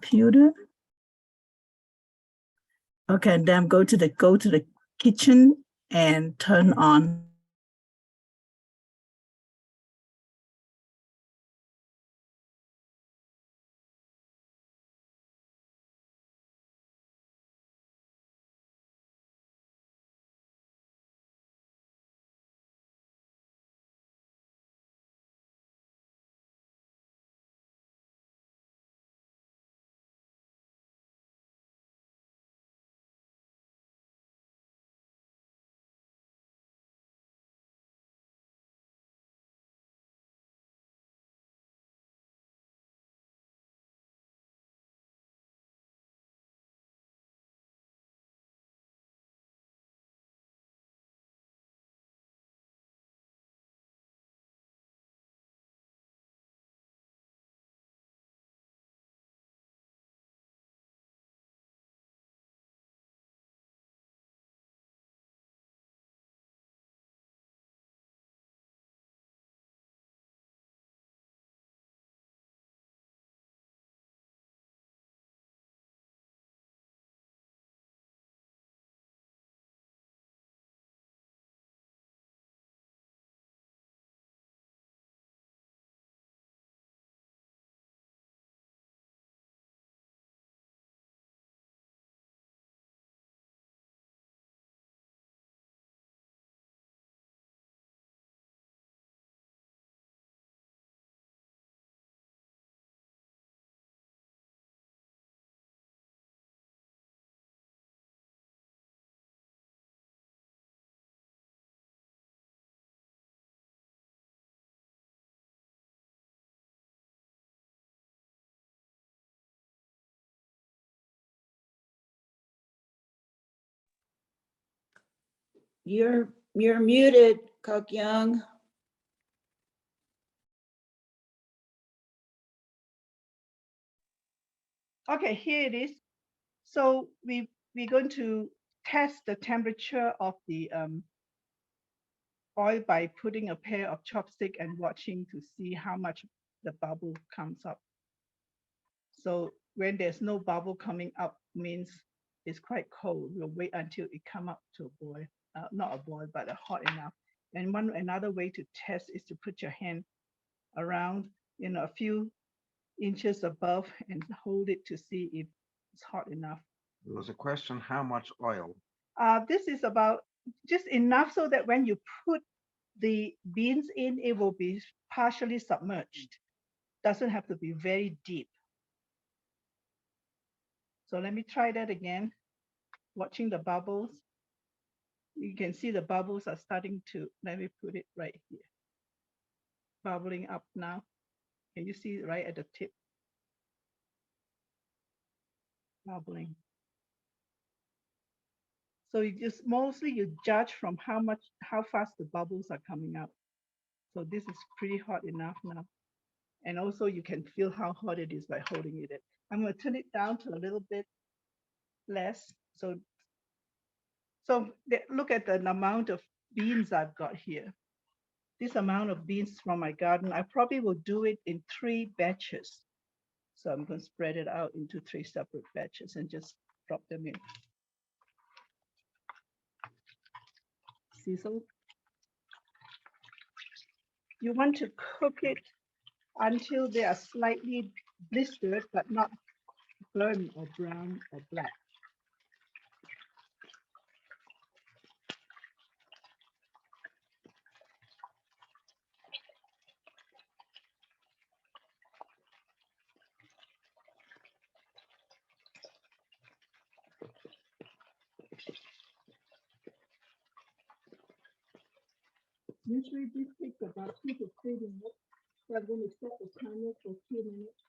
computer. Okay, then go to the kitchen and turn on. You're muted, Kok Young. Okay, here it is. So we're going to test the temperature of the oil by putting a pair of chopstick and watching to see how much the bubble comes up. So when there's no bubble coming up means it's quite cold. We'll wait until it come up to a boil, not a boil, but a hot enough. And another way to test is to put your hand around, a few inches above and hold it to see if it's hot enough. There was a question, how much oil? This is about just enough so that when you put the beans in, it will be partially submerged. Doesn't have to be very deep. So let me try that again. Watching the bubbles. You can see the bubbles are starting to, let me put it right here. Bubbling up now. Can you see it right at the tip? Bubbling. So you judge from how fast the bubbles are coming out. So this is pretty hot enough now. And also you can feel how hot it is by holding it in. I'm going to turn it down to a little bit less. So look at the amount of beans I've got here. This amount of beans from my garden, I probably will do it in 3 batches. So I'm going to spread it out into 3 separate batches and just drop them in. See, so you want to cook it until they are slightly blistered, but not burnt or brown or black. Usually this takes about 2 to 3 minutes. So I'm going to set the timer for 2 minutes.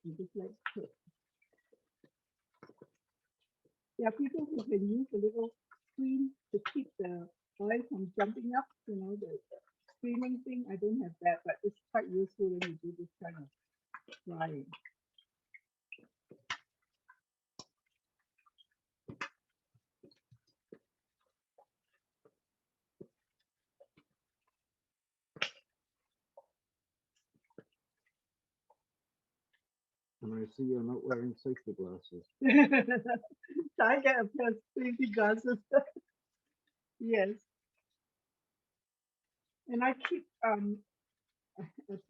And just like cook. There are people who can use a little screen to keep the oil from jumping up, the screening thing. I don't have that, but it's quite useful when you do this kind of frying. And I see you're not wearing safety glasses. So I get a pair of safety glasses. Yes. And I keep a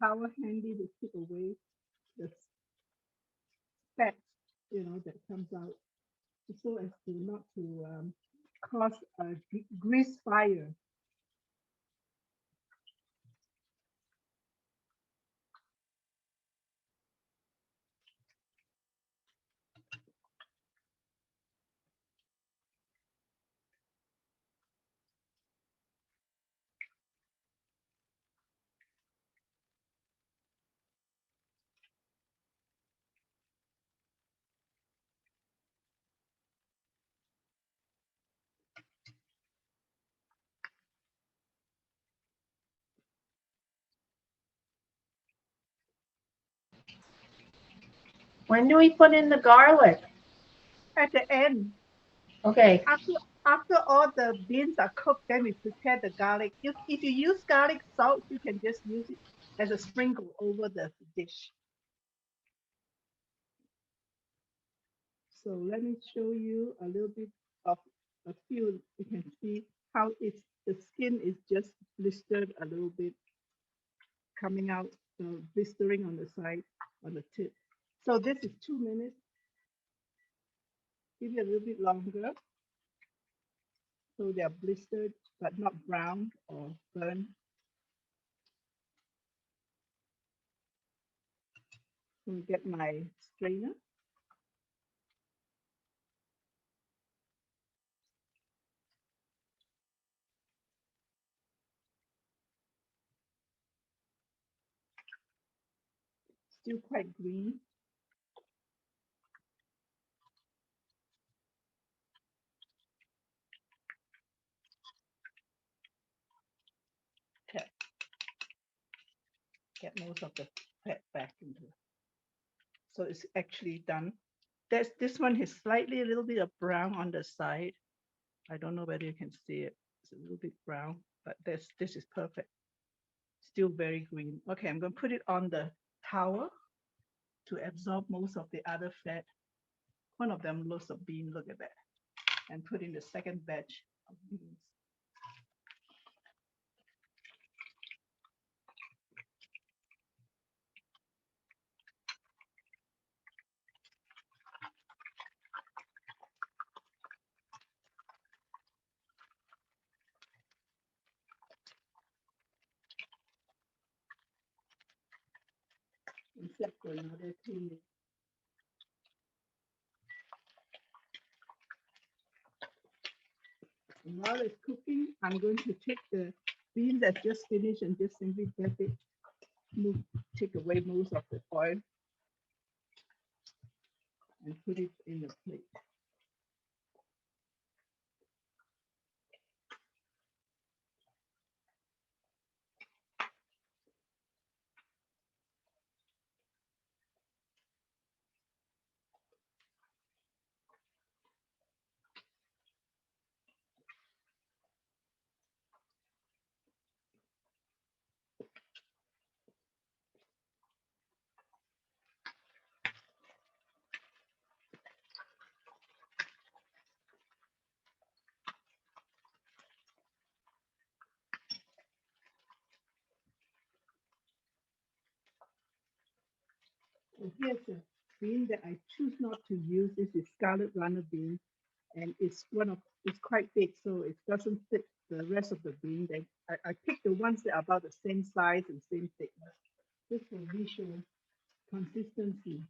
towel handy to keep away the fat, that comes out, so as to not to cause a grease fire. When do we put in the garlic? At the end, Okay. after all the beans are cooked, then we prepare the garlic. If you use garlic salt, you can just use it as a sprinkle over the dish. So let me show you a little bit of a few. You can see how the skin is just blistered a little bit, coming out, blistering on the side, on the tip. So this is 2 minutes. Give it a little bit longer. So they are blistered, but not brown or burned. Let me get my strainer. Still quite green. Okay. Get most of the fat back into it. So it's actually done. This one is slightly a little bit of brown on the side. I don't know whether you can see it. It's a little bit brown, but this is perfect. Still very green. Okay, I'm going to put it on the towel to absorb most of the other fat. One of them loaves of bean, look at that. And put in the second batch of beans. And set for another 2 minutes. And while it's cooking, I'm going to take the bean that's just finished and just simply dip it, take away most of the oil and put it in the plate. And here's a bean that I choose not to use. This is scarlet runner bean, and it's quite big, so it doesn't fit the rest of the bean. I picked the ones that are about the same size and same thickness. Just for visual consistency.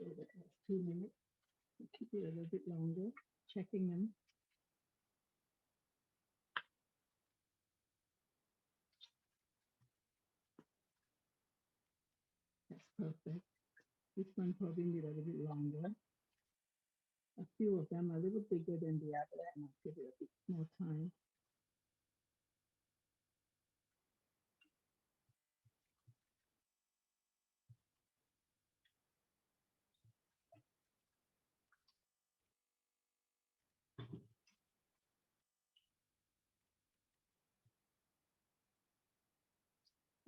So that's 2 minutes. Keep it a little bit longer, checking them. That's perfect. This one probably need a little bit longer. A few of them are a little bigger than the other, and I'll give it a bit more time.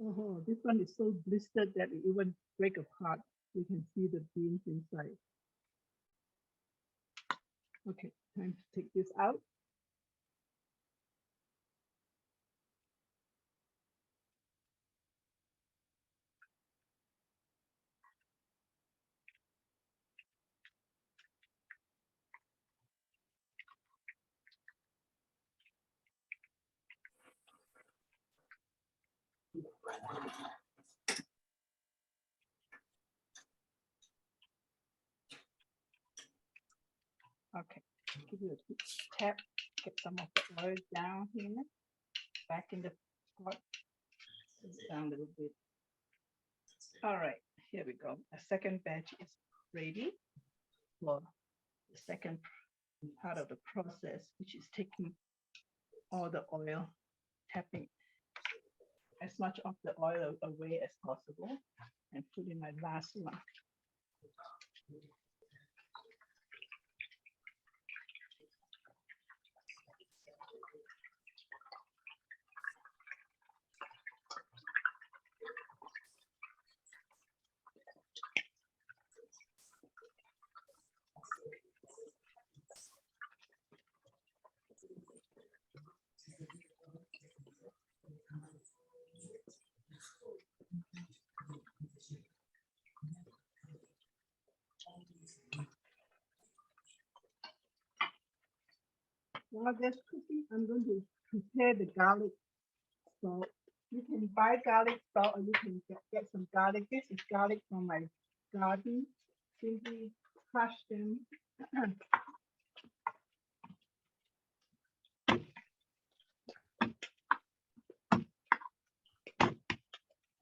Oh, this one is so blistered that it even break apart. You can see the beans inside. Okay, time to take this out. Okay, give it a quick tap, get some of the oil down here, back in the pot, down a little bit. All right, here we go. A second batch is ready for the second part of the process, which is taking all the oil, tapping as much of the oil away as possible, and putting my last one. While that's cooking, I'm going to prepare the garlic salt. You can buy garlic salt or you can get some garlic. This is garlic from my garden. Simply crush them.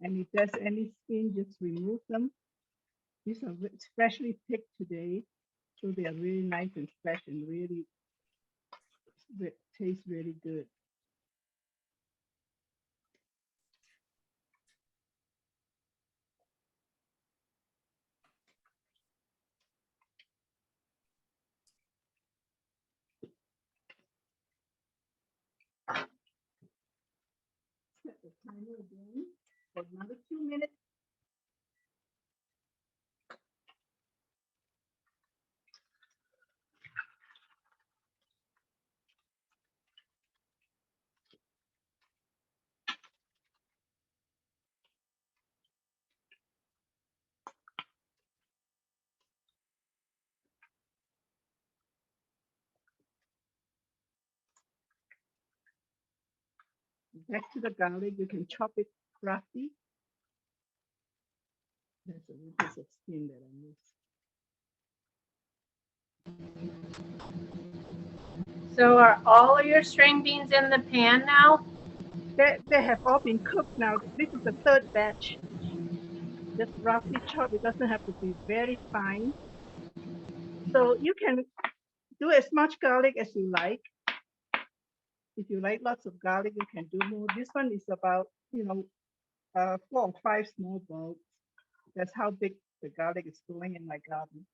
And if there's any skin, just remove them. These are freshly picked today, so they are really nice and fresh and really taste really good. Set the timer again for another 2 minutes. Back to the garlic, you can chop it roughly. There's a little piece of skin that I missed. So are all of your string beans in the pan now? They have all been cooked now. This is the third batch. Just roughly chopped. It doesn't have to be very fine. So you can do as much garlic as you like. If you like lots of garlic, you can do more. This one is about, 4 or 5 small bulbs. That's how big the garlic is growing in my garden.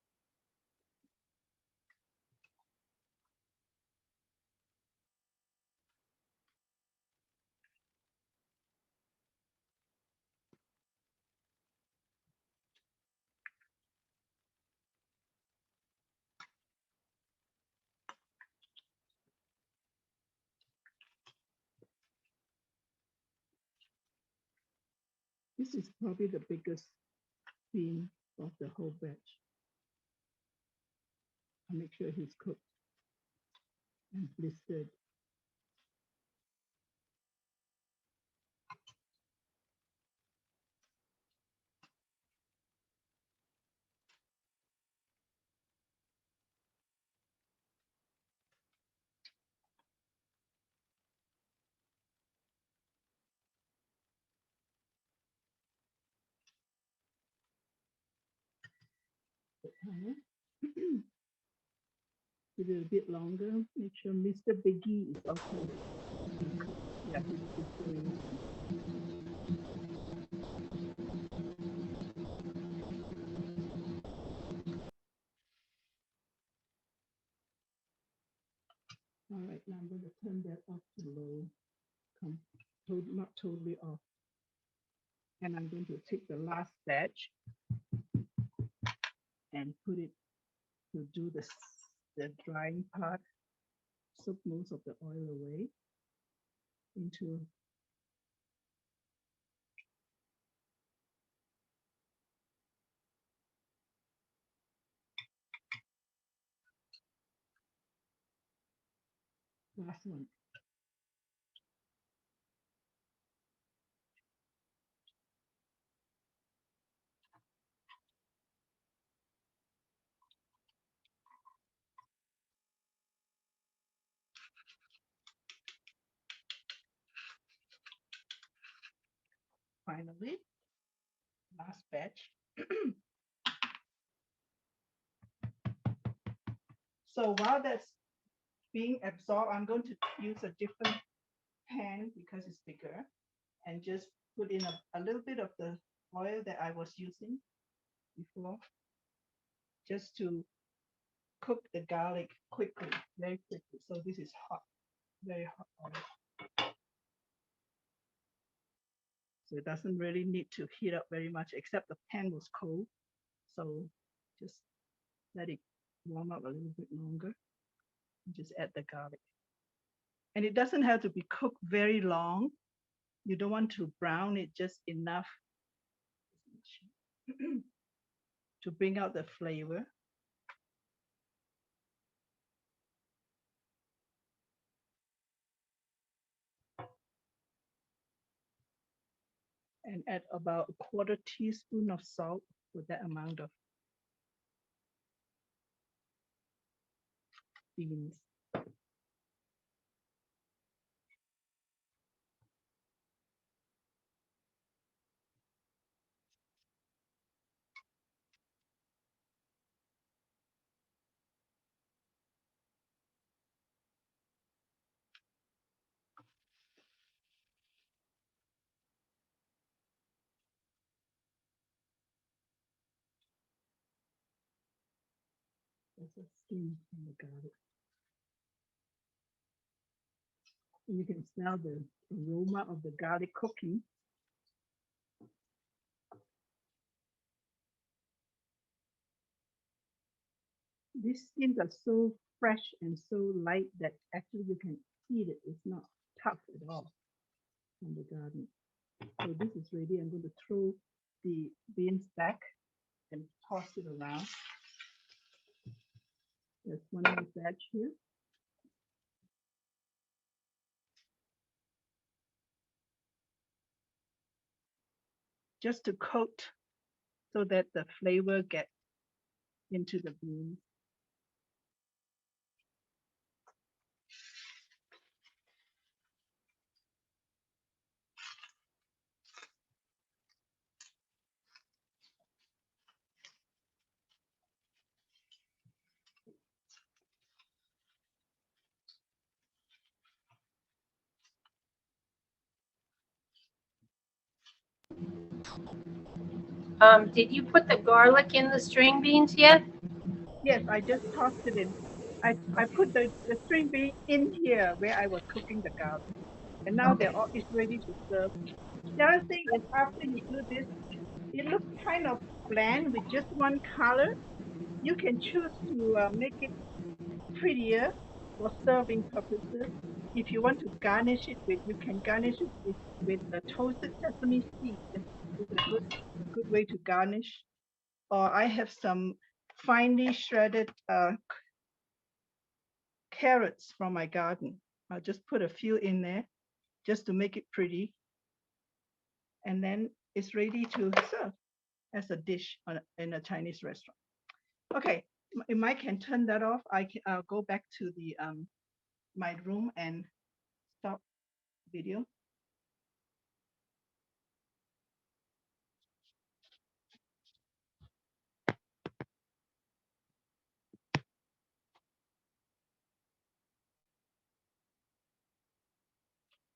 This is probably the biggest bean of the whole batch. I'll make sure he's cooked and blistered. color. Give it a bit longer. Make sure Mr. Biggie is also being cooked. Yeah, he's doing all right, now I'm going to turn that off to low. Not totally off. And I'm going to take the last batch and put it to do the drying part, soak most of the oil away into last one. Finally, last batch. So while that's being absorbed, I'm going to use a different pan because it's bigger and just put in a little bit of the oil that I was using before, just to cook the garlic quickly, very quickly. So this is hot, very hot oil. So it doesn't really need to heat up very much, except the pan was cold. So just let it warm up a little bit longer. And just add the garlic. And it doesn't have to be cooked very long. You don't want to brown it just enough to bring out the flavor. And add about a quarter teaspoon of salt with that amount of beans. There's a skin in the garlic. And you can smell the aroma of the garlic cooking. These skins are so fresh and so light that actually you can eat it. It's not tough at all from the garden. So this is ready. I'm going to throw the beans back and toss it around. There's one more batch here. Just to coat so that the flavor gets into the beans. Did you put the garlic in the string beans yet? Yes, I just tossed it in. I put the string bean in here where I was cooking the garlic. And now it's ready to serve. The other thing is after you do this, it looks kind of bland with just one color. You can choose to make it prettier for serving purposes. If you want to garnish it with, you can garnish it with a toasted sesame seed. It's a good way to garnish. Or I have some finely shredded carrots from my garden. I'll just put a few in there just to make it pretty. And then it's ready to serve as a dish in a Chinese restaurant. Okay, Mike can turn that off. I'll go back to the my room and stop video.